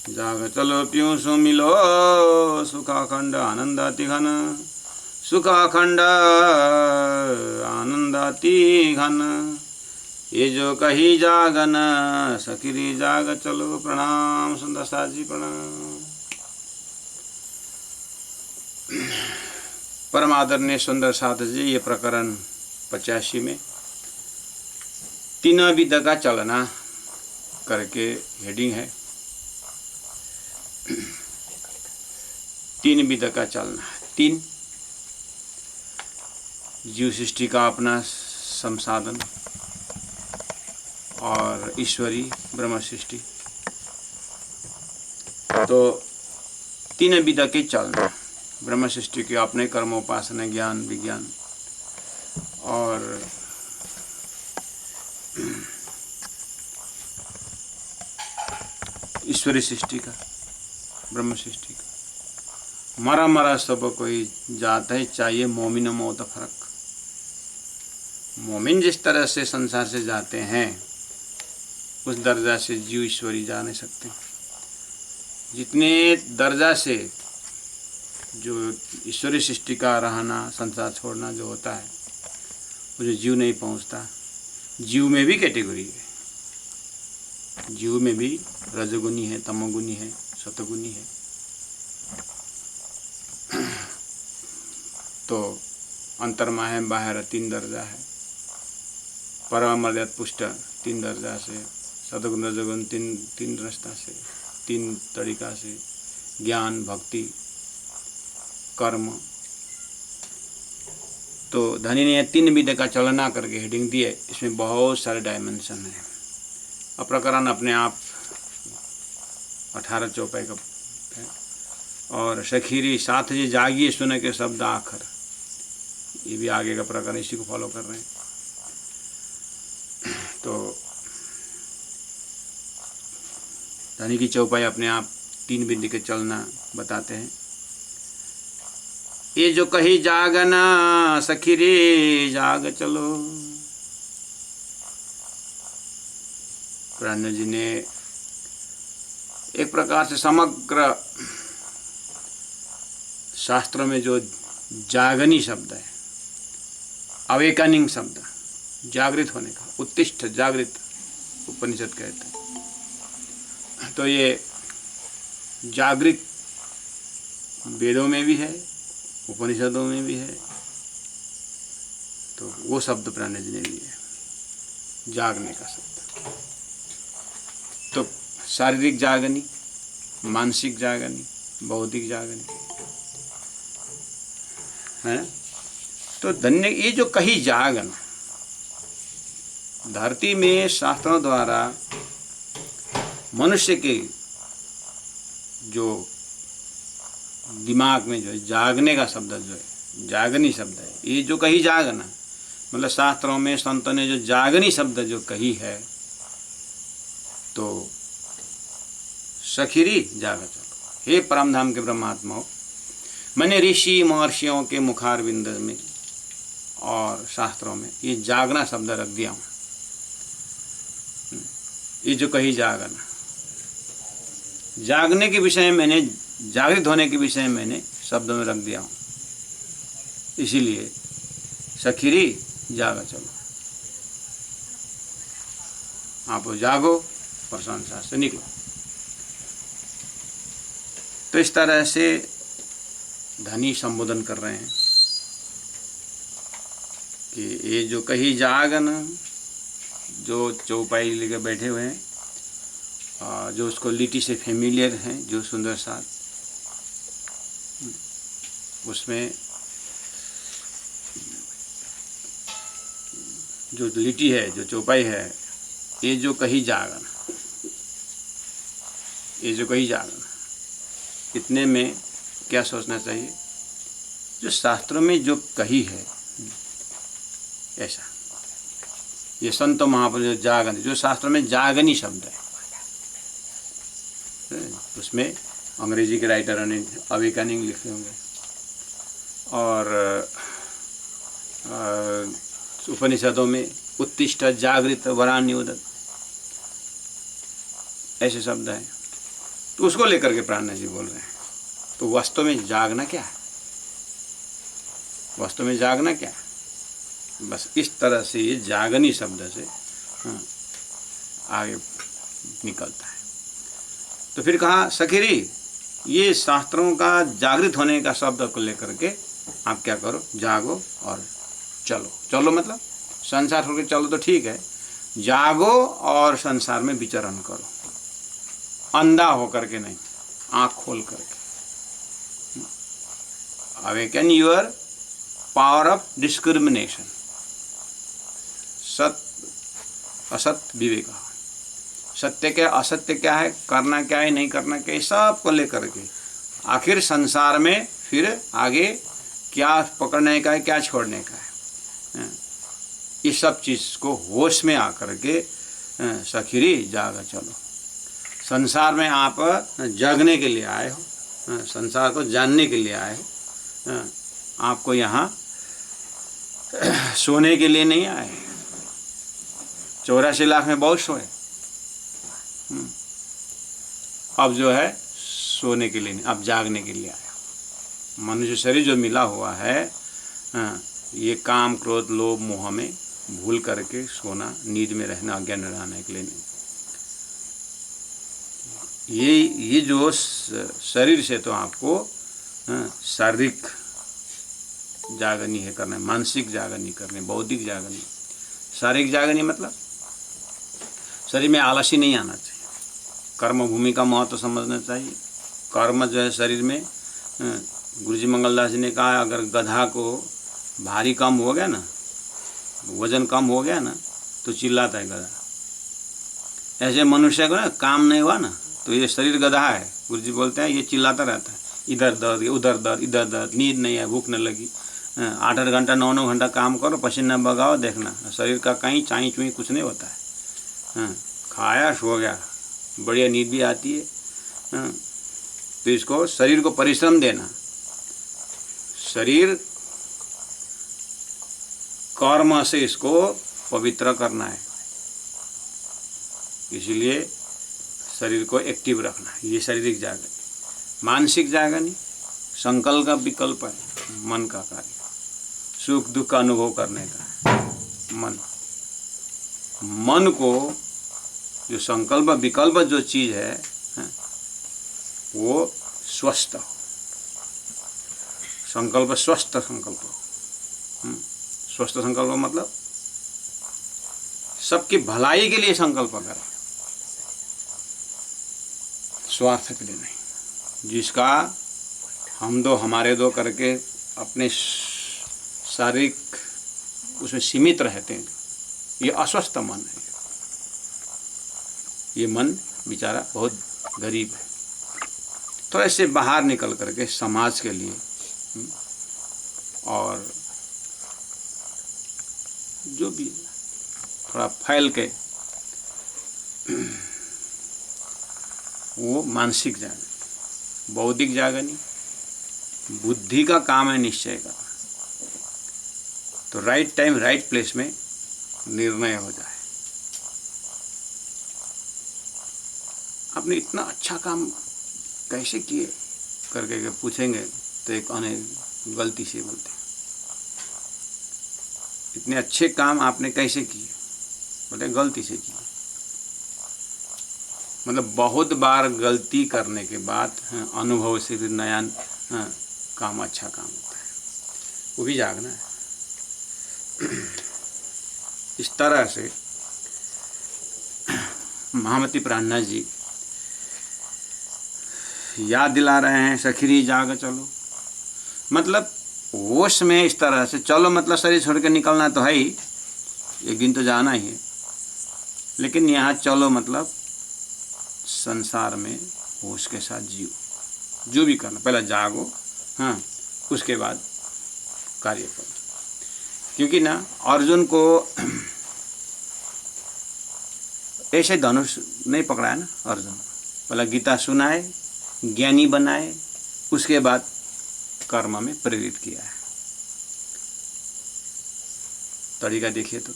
जाग चलो प्यूं सो मिलो सुखाखंड आनंदाति घन, सुखाखंड आनंदाति घन। ये जो कही जागन सखिरी जाग चलो। प्रणाम सुंदर साथ जी, प्रणाम। परम आदरणीय सुंदर साथ जी, ये प्रकरण 85 में तीनों विध का चलना करके हेडिंग है। तीन विध का चलना, तीन जीव सृष्टि का अपना संसाधन और ईश्वरी ब्रह्म सृष्टि, तो तीन विध के चलना। ब्रह्म सृष्टि के अपने कर्मोपासना, ज्ञान, विज्ञान और ईश्वरी सृष्टि का, ब्रह्म सृष्टि का। मरा मरा सब कोई जाता है, चाहिए मोमिन मौत फर्क। मोमिन जिस तरह से संसार से जाते हैं उस दर्जा से जीव ईश्वरी जा नहीं सकते। जितने दर्जा से जो ईश्वरी सृष्टि का रहना, संसार छोड़ना जो होता है, वो जो जीव नहीं पहुंचता। जीव में भी कैटेगरी है, जीव में भी रजोगुनी है, तमोगुनी है, सतोगुनी है। तो अंतर्मा है, बाहर तीन दर्जा है, परम मर्याद पुष्ट तीन दर्जा से, सतगुण रजोगुण तीन रास्ता से, तीन तरीका से, ज्ञान, भक्ति, कर्म। तो धनी ने तीन विध का चलना करके हेडिंग दी है। इसमें बहुत सारे डायमेंशन है। अब प्रकरण अपने आप 18 चौपाई का है। और सखीरी साथ जी जागिए सुने के शब्द आखर, ये भी आगे का प्रकरण इसी को फॉलो कर रहे हैं। तो धनी की चौपाई अपने आप तीन विधि के चलना बताते हैं। ये जो कही जागना सखीरी जाग चलो। पुराण जी ने एक प्रकार से समग्र शास्त्रों में जो जागनी शब्द है, अवेकनिंग शब्द, जागृत होने का, उत्तिष्ठ जागृत उपनिषद कहते हैं। तो ये जागृत वेदों में भी है, उपनिषदों में भी है। तो वो शब्द प्राण जी ने लिए, जागने का शब्द। तो शारीरिक जागनी, मानसिक जागनी, बौद्धिक जागनी है। तो धन्य ये जो कही जागना, धरती में शास्त्रों द्वारा मनुष्य के जो दिमाग में जो है जागने का शब्द जो है, जागनी शब्द है, ये जो कही जागना मतलब शास्त्रों में संतों ने जो जागनी शब्द जो कही है, तो सखीरी जाग चलो। हे परमधाम के ब्रह्मात्माओं, मैंने ऋषि महर्षियों के मुखारविंद में और शास्त्रों में ये जागना शब्द रख दिया हूँ। ये जो कही जागना, जागने के विषय में मैंने, जागृत होने के विषय में मैंने शब्दों में रख दिया हूँ। इसीलिए सखीरी जाग चलो, आप जागो और संसार से निकलो। तो इस तरह से धनी संबोधन कर रहे हैं कि ये जो कही जागन, जो चौपाई लेकर बैठे हुए हैं, जो उसको लिटी से फेमिलियर हैं, जो सुंदर साथ, उसमें जो लिटी है, जो चौपाई है, ये जो कही जागन, ये जो कही जागन, इतने में क्या सोचना चाहिए? जो शास्त्रों में जो कही है ऐसा, ये संत महापुरुष जो जागन, जो शास्त्रों में जागनी शब्द है, उसमें अंग्रेजी के राइटरों ने अवेकनिंग लिखे होंगे और उपनिषदों में उत्तिष्ठ जागृत वरान्योदत ऐसे शब्द हैं। तो उसको लेकर के प्राणनाथ जी बोल रहे हैं। तो वास्तव में जागना क्या है? वास्तव में जागना क्या है? बस इस तरह से ये जागनी शब्द से आगे निकलता है। तो फिर कहा सखीरी, ये शास्त्रों का जागृत होने का शब्द को लेकर के आप क्या करो, जागो और चलो। चलो मतलब संसार छोड़ के चलो तो ठीक है, जागो और संसार में विचरण करो, अंधा होकर के नहीं, आँख खोल करके। Awaken your power of discrimination, सत्य असत विवेक, सत्य क्या असत्य क्या है, करना क्या है नहीं करना क्या है, सब को लेकर के आखिर संसार में फिर आगे क्या पकड़ने का है क्या छोड़ने का है, इस सब चीज़ को होश में आकर के सखीरी जागा चलो। संसार में आप जागने के लिए आए हो, संसार को जानने के लिए आए हो, आपको यहाँ सोने के लिए नहीं आए। 84 लाख में बहुत सोए, अब जो है सोने के लिए नहीं, अब जागने के लिए आया। मनुष्य शरीर जो मिला हुआ है ये काम क्रोध लोभ मोह में भूल करके सोना, नींद में रहना, अज्ञान रहने के लिए नहीं। ये जो शरीर से तो आपको शारीरिक जागनी है करना, मानसिक जागनी करनी, बौद्धिक जागनी। शारीरिक जागनी मतलब शरीर में आलसी नहीं आना चाहिए, कर्म भूमि का महत्व समझना चाहिए। कर्म जो है शरीर में, गुरुजी मंगलदास जी ने कहा अगर गधा को भारी कम हो गया ना, वजन कम हो गया ना, तो चिल्लाता है गधा। ऐसे मनुष्य को ना काम नहीं हुआ ना, तो ये शरीर गधा है, गुरुजी बोलते हैं, ये चिल्लाता रहता है, इधर दर्द उधर दर्द इधर दर्द, नींद नहीं है, भूख न लगी, 8-8 घंटा 9-9 घंटा काम करो, पसीना बगाओ, देखना शरीर का कहीं चाई चुई कुछ नहीं होता है। खाया सो गया, बढ़िया नींद भी आती है। तो इसको शरीर को परिश्रम देना, शरीर कर्म से इसको पवित्र करना है, इसलिए शरीर को एक्टिव रखना है। ये शारीरिक जागरण। मानसिक जागरण संकल्प का विकल्प है, मन का कार्य, सुख दुख का अनुभव करने का है। मन को जो संकल्प विकल्प जो चीज़ है वो स्वस्थ हो, संकल्प स्वस्थ संकल्प हो। स्वस्थ संकल्प मतलब सबकी भलाई के लिए संकल्प करें, स्वार्थ के लिए नहीं। जिसका हम दो हमारे दो करके अपने शारीरिक उसमें सीमित रहते हैं, ये अस्वस्थ मन है। ये मन बेचारा बहुत गरीब है। थोड़ा इससे बाहर निकल करके समाज के लिए और जो भी थोड़ा फैल के वो मानसिक जागरण। बौद्धिक जागरण बुद्धि का काम है निश्चय का, तो राइट टाइम राइट प्लेस में निर्णय हो जाए। आपने इतना अच्छा काम कैसे किए करके के पूछेंगे तो एक अनेक गलती से बोलते हैं, इतने अच्छे काम आपने कैसे किए, बोले गलती से किए। मतलब बहुत बार गलती करने के बाद अनुभव से फिर नया काम अच्छा काम होता है, वो भी जागना है। इस तरह से महामती प्राणनाथ जी याद दिला रहे हैं, सखीरी जाग चलो। मतलब होश में इस तरह से चलो, मतलब शरीर छोड़ के निकलना तो है ही, एक दिन तो जाना ही है, लेकिन यहाँ चलो मतलब संसार में होश के साथ जियो, जो भी करना पहले जागो, हाँ, उसके बाद कार्य करो। क्योंकि ना अर्जुन को ऐसे धनुष नहीं पकड़ाया ना, अर्जुन पहले गीता सुनाए, ज्ञानी बनाए, उसके बाद कर्म में प्रेरित किया है। तरीका देखिए तो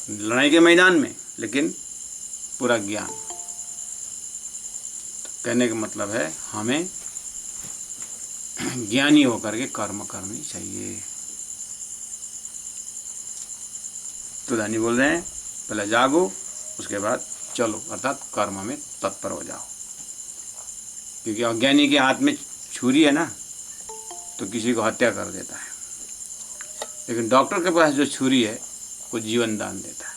लड़ाई के मैदान में, लेकिन पूरा ज्ञान, कहने का मतलब है हमें ज्ञानी होकर के कर्म करनी चाहिए। तो धनी बोल रहे हैं पहले जागो, उसके बाद चलो, अर्थात कर्म में तत्पर हो जाओ। क्योंकि अज्ञानी के हाथ में छुरी है ना, तो किसी को हत्या कर देता है, लेकिन डॉक्टर के पास जो छुरी है वो जीवन दान देता है।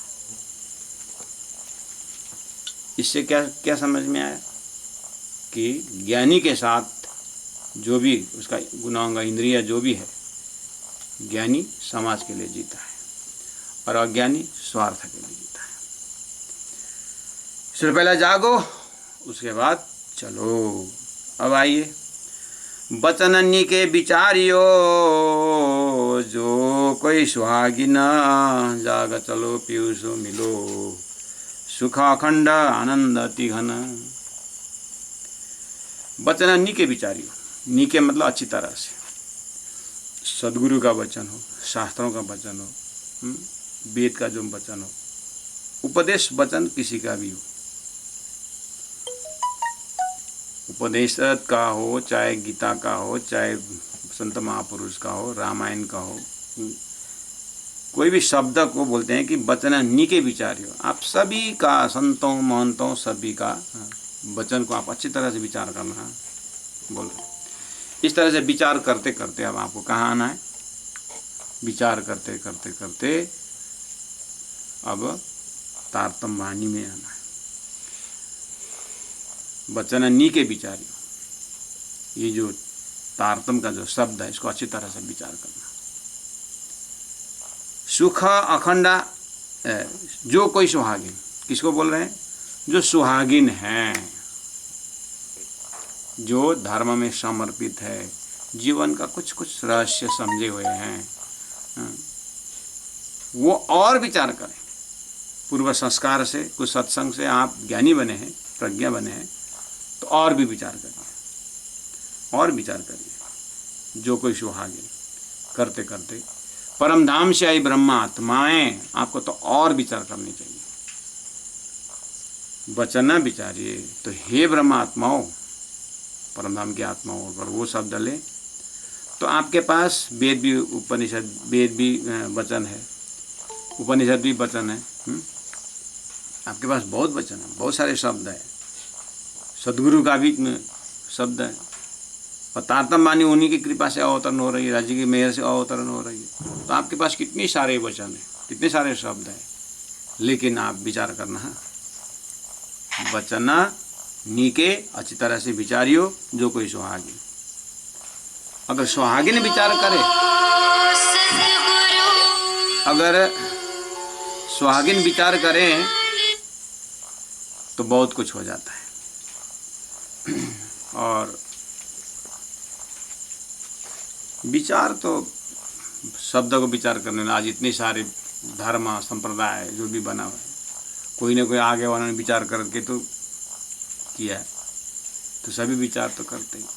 इससे क्या क्या समझ में आया कि ज्ञानी के साथ जो भी उसका गुणांग इंद्रिय जो भी है, ज्ञानी समाज के लिए जीता है और अज्ञानी स्वार्थ के लिए जीता है। इसलिए पहले जागो, उसके बाद चलो। अब आइए, बचनन्नी के विचारियो जो कोई सुहागिन, जाग चलो पीयूषो मिलो, सुख अखंड आनंद अति घन। वचन के विचारियो, नी के मतलब अच्छी तरह से, सदगुरु का वचन हो, शास्त्रों का वचन हो, वेद का जो वचन हो, उपदेश वचन किसी का भी हो, उपनिषद का हो, चाहे गीता का हो, चाहे संत महापुरुष का हो, रामायण का हो, कोई भी शब्द को बोलते हैं कि वचन नी के विचारियो। आप सभी का, संतों महंतों सभी का वचन को आप अच्छी तरह से विचार करना बोल रहे। इस तरह से विचार करते करते अब आपको कहाँ आना है, विचार करते करते करते अब तारतम्य वाणी में आना है। वचन नी के विचारियो, ये जो तारतम का जो शब्द है इसको अच्छी तरह से विचार करना। सुख अखंडा, जो कोई सुहागिन, किसको बोल रहे हैं? जो सुहागिन है, जो धर्म में समर्पित है, जीवन का कुछ कुछ रहस्य समझे हुए हैं, वो और विचार करें। पूर्व संस्कार से, कुछ सत्संग से आप ज्ञानी बने हैं, प्रज्ञा बने हैं, तो और भी विचार करिए, और विचार करिए। जो कोई सुहागिन, करते करते परम धाम से आई ब्रह्मा आत्माएं, आपको तो और विचार करनी चाहिए। वचन विचारिए, तो हे ब्रह्मा आत्माओं, परम धाम की आत्माओं पर वो शब्द ले, तो आपके पास वेद भी, उपनिषद, वेद भी वचन है, उपनिषद भी वचन है, आपके पास बहुत वचन है, बहुत सारे शब्द है, सदगुरु का भी शब्द है, और तारतम्य वाणी उन्हीं की कृपा से अवतरण हो रही है, राज्य की मेहर से अवतरण हो रही है। तो आपके पास कितने सारे वचन है, कितने सारे शब्द है, लेकिन आप विचार करना, वचन नी के अच्छी तरह से विचारियो, जो कोई सुहागिन। अगर सुहागिन विचार करे, अगर सुहागिन विचार करें तो बहुत कुछ हो जाता है। और विचार तो शब्द को विचार करने में आज इतने सारे धर्म संप्रदाय जो भी बना हुआ है, कोई ना कोई आगे वालों ने विचार करके तो किया है, तो सभी विचार तो करते हैं।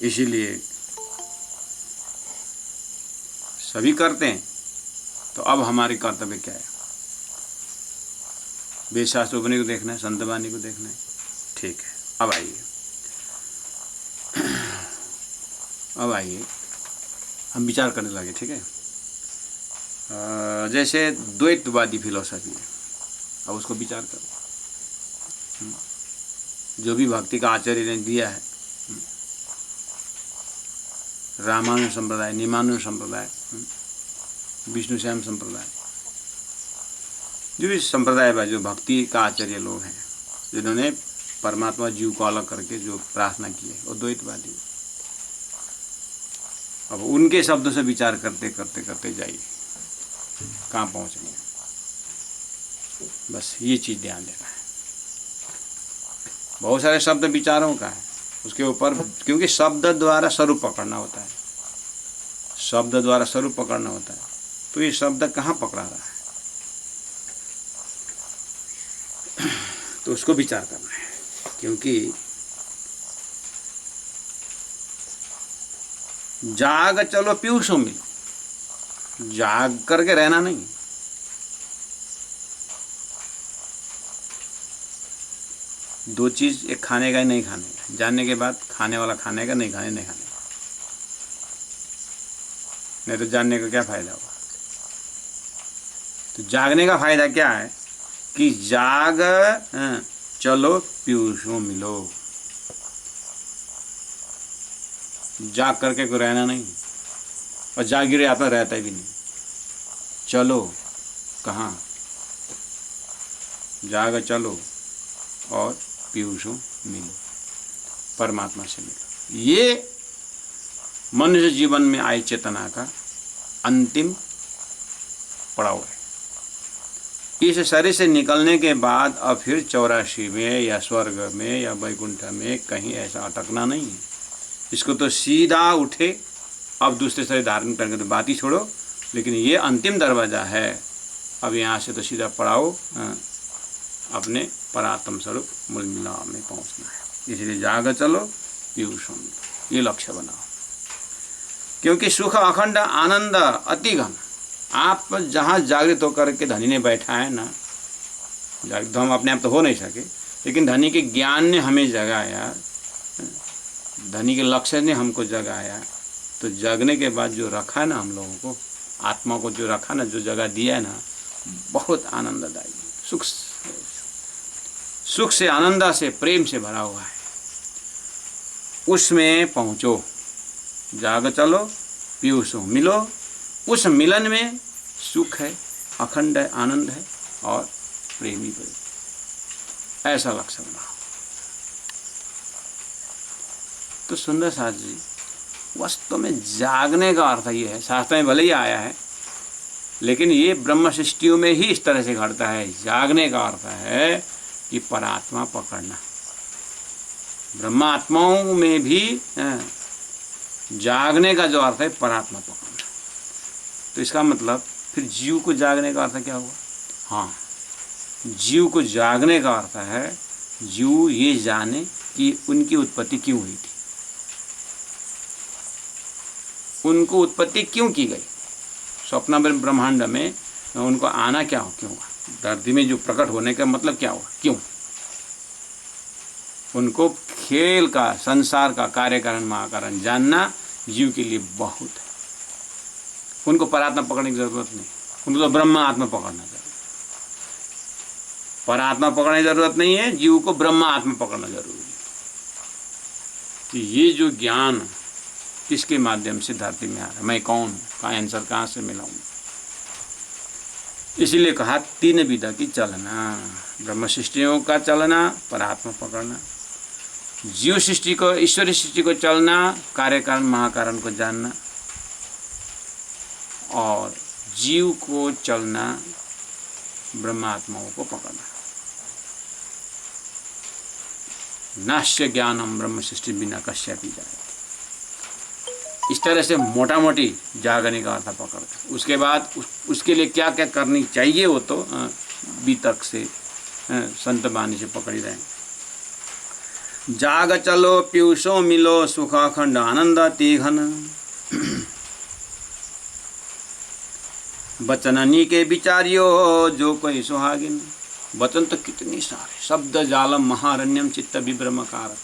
इसीलिए सभी करते हैं, तो अब हमारी कर्तव्य क्या है? वेद शास्त्र उपनिषद को देखना है, संत वाणी को देखना है। ठीक है, अब आइए, अब आइए हम विचार करने लगे। ठीक है, जैसे द्वैतवादी फिलोसफी है, अब उसको विचार करो। जो भी भक्ति का आचार्य ने दिया है, रामानुज संप्रदाय, निमानुज संप्रदाय, विष्णु श्याम संप्रदाय, जो भी संप्रदाय है, जो भक्ति का आचार्य लोग हैं, जिन्होंने परमात्मा जीव को अलग करके जो प्रार्थना की है, वो द्वैतवादी। अब उनके शब्दों से विचार करते करते करते जाइए, कहाँ पहुँचेंगे। बस ये चीज़ ध्यान देना है। बहुत सारे शब्द विचारों का है उसके ऊपर, क्योंकि शब्द द्वारा स्वरूप पकड़ना होता है, शब्द द्वारा स्वरूप पकड़ना होता है। तो ये शब्द कहाँ पकड़ा रहा है, तो उसको विचार करना है। क्योंकि जाग चलो पीयूषों मिलो, जाग करके रहना नहीं, दो चीज़, एक खाने का नहीं खाने का, जानने के बाद खाने वाला खाने का, नहीं खाने नहीं खाने का, नहीं तो जानने का क्या फ़ायदा हुआ। तो जागने का फ़ायदा क्या है कि जाग चलो पीयूषों मिलो। जाग करके कोई रहना नहीं, और जागी रहे आत्मा रहता भी नहीं। चलो कहाँ, जाग चलो और पीयूषों मिलो, परमात्मा से मिलो। ये मनुष्य जीवन में आई चेतना का अंतिम पड़ाव है। इस शरीर से निकलने के बाद अब फिर 84 में या स्वर्ग में या वैकुंठ में कहीं ऐसा अटकना नहीं है। इसको तो सीधा उठे, अब दूसरे शरीर धारण करके तो बात ही छोड़ो, लेकिन ये अंतिम दरवाज़ा है। अब यहाँ से तो सीधा पड़ाओ अपने परात्म स्वरूप मूल मिलाप में पहुँचना है। इसलिए जाग चलो पीयूषों में, ये लक्ष्य बनाओ। क्योंकि सुख अखंड आनंद अति घन, आप जहाँ जागृत होकर के धनी ने बैठा है ना, जागृत हम अपने आप तो हो नहीं सके, लेकिन धनी के ज्ञान ने हमें जगाया, धनी के लक्ष्य ने हमको जगाया। तो जगने के बाद जो रखा ना हम लोगों को, आत्मा को जो रखा ना, जो जगह दिया है ना, बहुत आनंददायी, सुख से, आनंद से, प्रेम से भरा हुआ है। उसमें पहुँचो, जाग चलो पीयूषों मिलो। उस मिलन में सुख है, अखंड है, आनंद है और प्रेमी प्रेम, ऐसा लक्ष्य बनाओ। तो सुंदर साथ जी, वास्तव में जागने का अर्थ ये है, शास्त्र में भले ही आया है, लेकिन ये ब्रह्म सृष्टियों में ही इस तरह से घटता है। जागने का अर्थ है कि परात्मा पकड़ना। ब्रह्मात्माओं में भी जागने का जो अर्थ है परात्मा पकड़ना। तो इसका मतलब फिर जीव को जागने का अर्थ क्या हुआ? हाँ, जीव को जागने का अर्थ है जीव ये जाने कि उनकी उत्पत्ति क्यों हुई थी, उनको उत्पत्ति क्यों की गई, स्वप्न ब्रह्मांड में उनको आना क्या हो, क्यों हुआ, धरती में जो प्रकट होने का मतलब क्या हुआ, क्यों। उनको खेल का, संसार का कार्य कारण महाकारण जानना जीव के लिए बहुत है। उनको परात्मा पकड़ने की जरूरत नहीं, उनको तो ब्रह्म आत्मा पकड़ना चाहिए। परात्मा पकड़ने की जरूरत नहीं है, जीव को ब्रह्म आत्मा पकड़ना जरूरी है। कि ये जो ज्ञान किसके माध्यम से धरती में आ रहा है, मैं कौन हूँ, का आंसर कहाँ से मिलाऊँ। इसीलिए कहा तीन विधा की चलना, ब्रह्म सृष्टियों का चलना, परात्मा पकड़ना, जीव सृष्टि को, ईश्वरी सृष्टि को चलना, कार्य कारण महाकारण को जानना, और जीव को चलना, ब्रह्मात्माओं को पकड़ना। नाश्य ज्ञानम ब्रह्म सृष्टि बिना कश्यपि जाए। इस तरह से मोटा मोटी जागने का अर्थ पकड़ते। उसके बाद उसके लिए क्या क्या करनी चाहिए वो तो वितर्क से, संत बानी से पकड़ी रहे। जाग चलो पीयूषों मिलो, सुख अखंड आनंद अति घन। वचननी के विचारियो जो कोई सुहागिन। वचन तो कितनी सारे, शब्द जालम महारण्यम चित्त विभ्रमकार।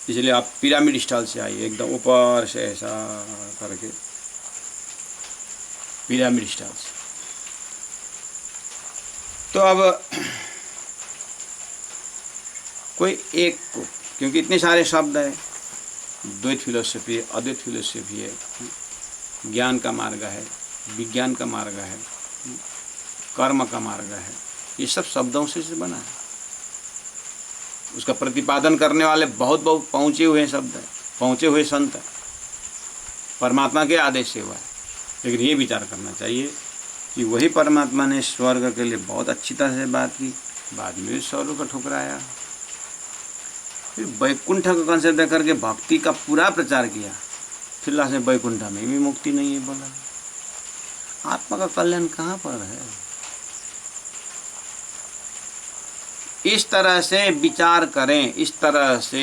इसलिए आप पिरामिड स्टाइल से आइए, एकदम ऊपर से ऐसा करके पिरामिड स्टाइल से। तो अब कोई एक को, क्योंकि इतने सारे शब्द है, द्वैत फिलोसफी है, अद्वैत फिलोसफी है, ज्ञान का मार्ग है, विज्ञान का मार्ग है, कर्म का मार्ग है, ये सब शब्दों से बना है। उसका प्रतिपादन करने वाले बहुत बहुत पहुँचे हुए शब्द हैं, पहुँचे हुए संत हैं, परमात्मा के आदेश से हुआ है। लेकिन ये विचार करना चाहिए कि वही परमात्मा ने स्वर्ग के लिए बहुत अच्छी तरह से बात की, बाद में स्वर्ग को ठुकराया। फिर वैकुंठ का कंसेप्ट दे करके भक्ति का पूरा प्रचार किया, फिर लास्ट में वैकुंठ में भी मुक्ति नहीं है बोला। आत्मा का कल्याण कहाँ पर है? इस तरह से विचार करें, इस तरह से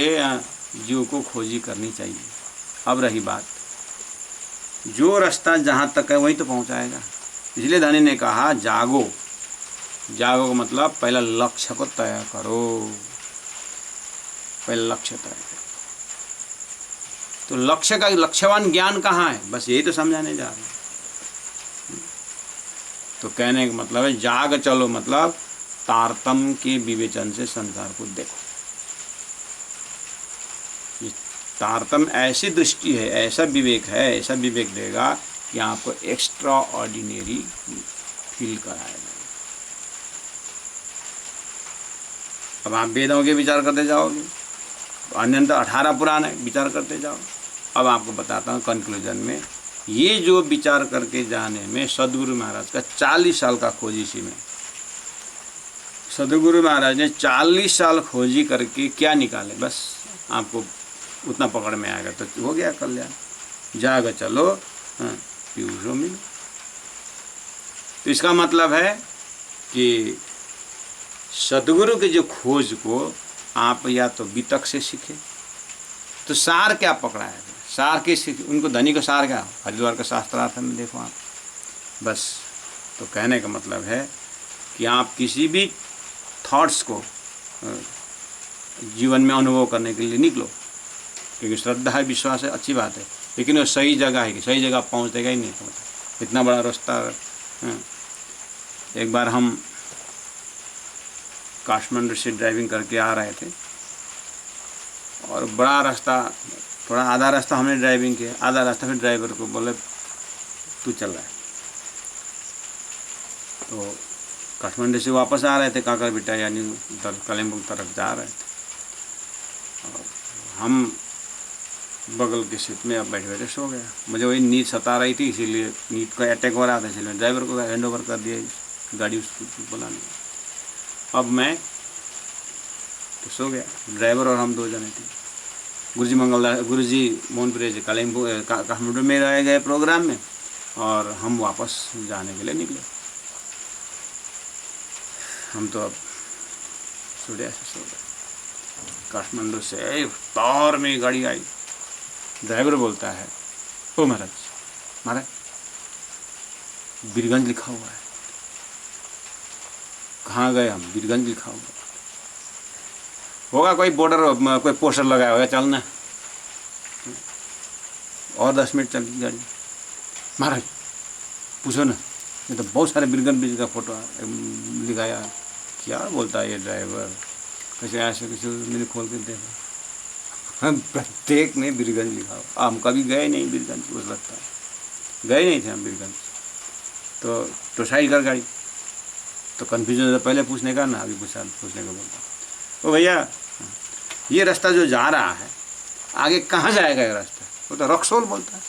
जीव को खोजी करनी चाहिए। अब रही बात, जो रास्ता जहाँ तक है वहीं तो पहुँचाएगा। इसलिए धनी ने कहा, जागो। जागो का मतलब पहला लक्ष्य को तय करो, उसके बाद फिर आगे बढ़ो। जागो चलो पीयूषों मिलो, सुख अखंड आनंद अति घन। वचननी के विचारियो जो कोई सुहागिन। वचन तो कितनी सारे, शब्द जालम महारण्यम चित्त विभ्रमकार। इसलिए आप पिरामिड स्टाइल से आइए, एकदम ऊपर से ऐसा करके पिरामिड स्टाइल से। तो अब पहले लक्ष्य तय करें। तो लक्ष्य का लक्ष्यवान ज्ञान कहाँ है, बस यही तो समझाने जा रहे हैं। तो कहने का मतलब है जाग चलो, मतलब तारतम्य के विवेचन से संसार को देखो। ये तारतम्य ऐसी दृष्टि है, ऐसा विवेक है, ऐसा विवेक देगा कि आपको एक्स्ट्रा ऑर्डिनरी फील कराएगा। अब आप वेदों के विचार करते जाओगे, अन्यंत 18 पुराण है, विचार करते जाओ। अब आपको बताता हूँ कंक्लूजन में, ये जो विचार करके जाने में सदगुरु महाराज का 40 साल का खोज इसी में। सदगुरु महाराज ने 40 साल खोजी करके क्या निकाले, बस आपको उतना पकड़ में आएगा तो हो गया कल्याण। जाग चलो पीयूषों मिलो। तो इसका मतलब है कि सदगुरु के जो खोज को आप या तो वितक से सीखे, तो सार क्या पकड़ा है, सार के उनको धनी का सार क्या, हरिद्वार का शास्त्रार्थ में देखो आप, बस। तो कहने का मतलब है कि आप किसी भी थॉट्स को जीवन में अनुभव करने के लिए निकलो, क्योंकि श्रद्धा है, विश्वास है, अच्छी बात है, लेकिन वो सही जगह है कि सही जगह पहुँचेगा ही नहीं पहुँचा। इतना बड़ा रास्ता। एक बार हम काठमांडू से ड्राइविंग करके आ रहे थे और बड़ा रास्ता, थोड़ा आधा रास्ता हमने ड्राइविंग किया, आधा रास्ता फिर ड्राइवर को बोले तू चल रहा है। तो काठमांडू से वापस आ रहे थे, काकरबिट्टा यानी उधर कालिम्पोंग तरफ जा रहे थे, और हम बगल के सीट में अब बैठे बैठे सो गया। मुझे वही नींद सता रही थी, इसीलिए नींद का अटैक हो रहा था, इसलिए ड्राइवर को हैंड ओवर कर दिया, गाड़ी उसको बुलाने। अब मैं तो सो गया, ड्राइवर और हम 2 जने थे। गुरुजी मंगलदास, गुरुजी मोहनपुरी जी कालिम्पोंग काठमांडू में रह गए प्रोग्राम में, और हम वापस जाने के लिए निकले। हम तो अब सूर्या से सो गए। काठमांडू से तार में गाड़ी आई, ड्राइवर बोलता है ओ महाराज, महाराज बीरगंज लिखा हुआ है। कहाँ गए हम, बीरगंज लिखा हुआ होगा, कोई बॉर्डर कोई पोस्टर लगाया होगा, चलना। और 10 मिनट चली गाड़ी। महाराज पूछो ना, ये तो बहुत सारे बीरगंज बीच का फोटो लिखाया। क्या बोलता है ये ड्राइवर, कैसे ऐसे कैसे मैंने खोल के देखा, हम प्रत्येक में बीरगंज लिखा हुआ। हम कभी गए नहीं बीरगंज, उस लगता है गए नहीं थे हम बीरगंज। तो साइड कर गाड़ी। तो कन्फ्यूजन तो पहले पूछने का ना, अभी पूछने का बोलता। ओ भैया, ये रास्ता जो जा रहा है आगे कहाँ जाएगा ये रास्ता? वो तो रक्सोल बोलता है।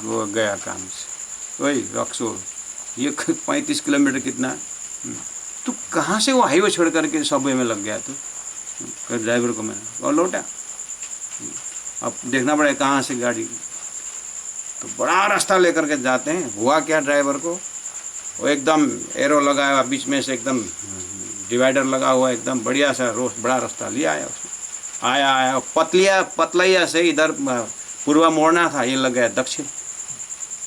वो गया काम से, वही रक्सोल, ये 35 किलोमीटर कितना। तू कहाँ से वो हाईवे छोड़ करके सबवे में लग गया तू? ड्राइवर को मैंने और लौटा। अब देखना पड़ेगा कहाँ से गाड़ी। तो बड़ा रास्ता लेकर के जाते हैं। हुआ क्या ड्राइवर को, वो एकदम एरो लगाया हुआ, बीच में से एकदम डिवाइडर लगा हुआ, एकदम बढ़िया सा बड़ा रास्ता लिया आया उसमें। आया पतलैया से इधर पूर्वा मोड़ना था, ये लग गया दक्षिण।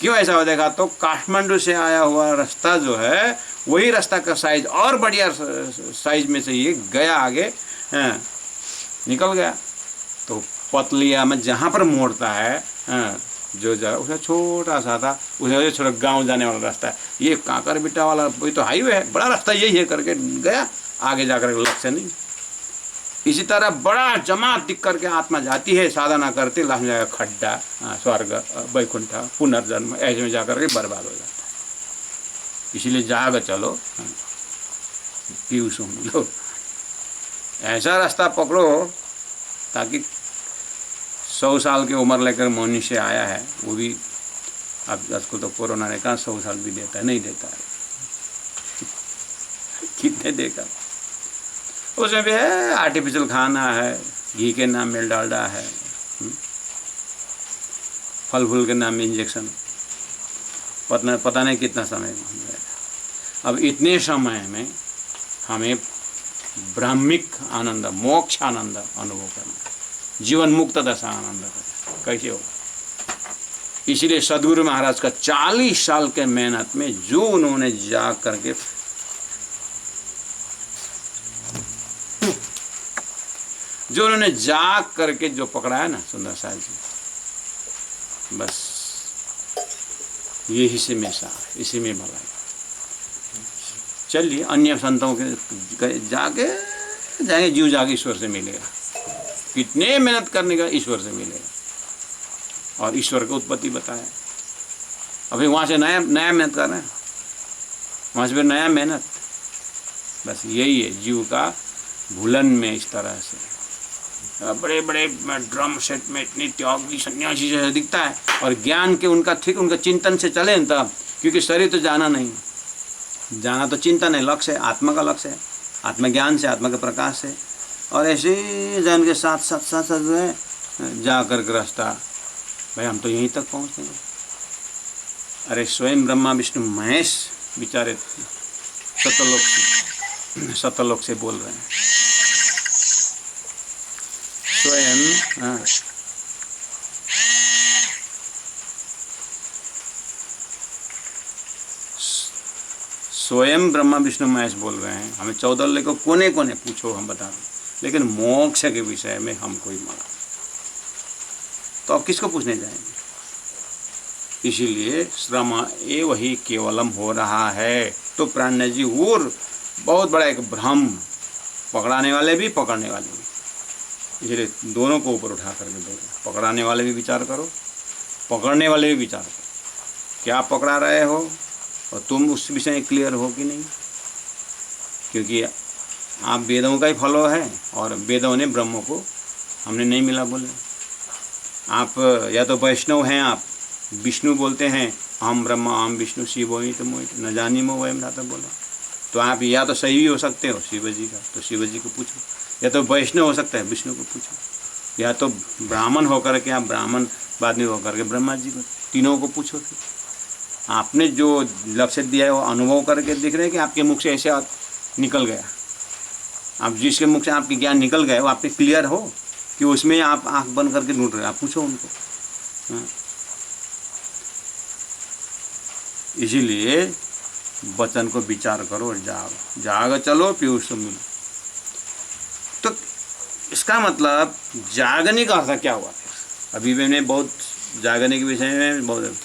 क्यों ऐसा हो देखा, तो काठमांडू से आया हुआ रास्ता जो है वही रास्ता का साइज और बढ़िया साइज में से ये गया आगे, निकल गया। तो पतलिया में जहाँ पर मोड़ता है जो जगह उसका छोटा सा था, उसमें छोटा गांव जाने वाला रास्ता है। ये काकरबिट्टा वाला वही तो हाईवे है, बड़ा रास्ता यही है करके गया, आगे जाकर लक्ष्य नहीं। इसी तरह बड़ा जमात दिख करके आत्मा जाती है, साधना करते लाभ जाएगा खड्डा, स्वर्ग, वैकुंठ, पुनर्जन्म, ऐसे में जाकर के बर्बाद हो जाता है। इसीलिए जाग चलो पीयूषों मिलो, ऐसा रास्ता पकड़ो ताकि 100 साल की उम्र लेकर मनुष्य आया है, वो भी अब उसको तो कोरोना ने कहा 100 साल भी देता है, नहीं देता है। कितने देगा, उसमें भी है आर्टिफिशियल खाना है, घी के नाम में डालडा है, फल फूल के नाम में इंजेक्शन, पता नहीं कितना समय। अब इतने समय में हमें ब्राह्मिक आनंद, मोक्ष आनंद अनुभव करना, जीवन मुक्त दशा आनंद करना, कैसे होगा? इसीलिए सदगुरु महाराज का 40 साल के मेहनत में जो उन्होंने जाग करके जो उन्होंने जाग करके जो पकड़ा है ना सुंदर साहिब जी, बस ये इसी में सार, इसी में भलाई। चलिए अन्य संतों के जाके जाएंगे, जीव जाके ईश्वर से मिलेगा, कितने मेहनत करने का ईश्वर से मिलेगा। और ईश्वर की उत्पत्ति बताया, अभी वहाँ से नया मेहनत कर रहे हैं, वहाँ से फिर नया मेहनत। बस यही है जीव का भूलन में। इस तरह से बड़े बड़े ड्रम सेट में इतनी त्यागी सन्यासी जैसे दिखता है, और ज्ञान के उनका ठीक उनका चिंतन से चले तब, क्योंकि शरीर तो जाना नहीं, जाना तो चिंतन है, लक्ष्य है, आत्मा का लक्ष्य है, आत्मज्ञान से, आत्मा के प्रकाश से। और ऐसे ही जन के साथ साथ साथ साथ जो है जा कर रास्ता, भाई हम तो यहीं तक पहुँचेंगे। अरे स्वयं ब्रह्मा विष्णु महेश बेचारे सतलोक से बोल रहे हैं स्वयं। हाँ, स्वयं ब्रह्मा विष्णु महेश बोल रहे हैं, हमें 14 लेको कोने कोने पूछो हम बता दें, लेकिन मोक्ष के विषय में हम कोई माना, तो अब किसको पूछने जाएंगे। इसीलिए श्रम एव ही केवलम हो रहा है। तो प्राण जी और बहुत बड़ा एक भ्रम, पकड़ाने वाले भी पकड़ने वाले भी, इसलिए दोनों को ऊपर उठा करके दो, पकड़ाने वाले भी विचार करो, पकड़ने वाले भी विचार करो, क्या पकड़ा रहे हो और तुम उस विषय में क्लियर हो कि नहीं। क्योंकि आप वेदों का ही फॉलो है, और वेदों ने ब्रह्म को हमने नहीं मिला बोले। आप या तो वैष्णव हैं, आप विष्णु बोलते हैं, हम ब्रह्म हम विष्णु शिव ही तो मोहित न जानी मो वयम धाता बोला, तो आप या तो सही भी हो सकते हो शिव जी का, तो शिव जी को पूछो, या तो वैष्णव हो सकता है विष्णु को पूछो, या तो ब्राह्मण होकर के आप ब्राह्मण बाद में होकर के ब्रह्मा जी को, तीनों को पूछो। फिर आपने जो लक्ष्य दिया है वो अनुभव करके दिख रहे हैं कि आपके मुख से ऐसे निकल गया, आप जिसके मुख से आपके ज्ञान निकल गए वो आपके क्लियर हो कि उसमें आप आंख बंद करके ढूंढ रहे हैं, आप पूछो उनको। हाँ। इसीलिए वचन को विचार करो और जाग चलो पीयूष मिलो। तो इसका मतलब जागने का अर्थ क्या हुआ। अभी मैंने बहुत जागने के विषय में बहुत,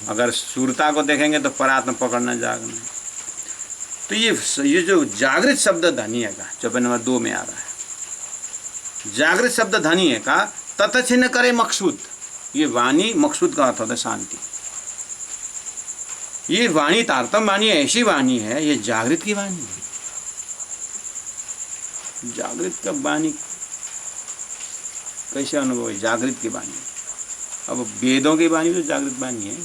अगर सूरता को देखेंगे तो परात्म पकड़ना जागना। तो ये जो जागृत शब्द धनीय का चौपाई नंबर 2 में आ रहा है, जागृत शब्द धनीय का तत्छिन्न करे मकसूद, ये वाणी मकसूद का अर्थ होता है शांति। ये वाणी तारतम वाणी ऐसी वाणी है, ये जागृत की वाणी है। जागृत का वाणी कैसे अनुभव है, जागृत की वाणी। अब वेदों की वाणी तो जागृत वाणी है,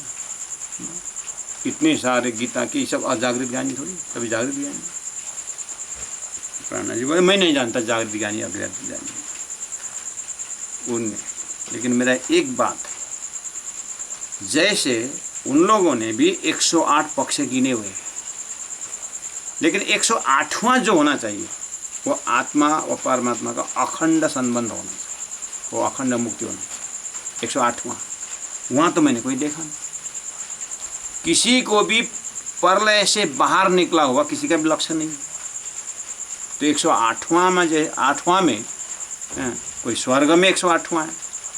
इतने सारे गीता की सब अजागृत ज्ञानी थोड़ी, तभी जागृत ज्ञानी। प्राणा जी बोले मैं नहीं जानता जागृत ज्ञानी अज्ञात ज्ञानी उनमें, लेकिन मेरा एक बात है, जैसे उन लोगों ने भी 108 पक्ष गिने हुए हैं, लेकिन 108वां जो होना चाहिए वो आत्मा और परमात्मा का अखंड संबंध होना चाहिए, वो अखंड मुक्ति होना चाहिए। 108वां वहाँ तो मैंने कोई देखा नहीं, किसी को भी परलय से बाहर निकला हुआ किसी का भी लक्ष्य नहीं। तो 108वां में जो 8वां में कोई स्वर्ग में 108वां है,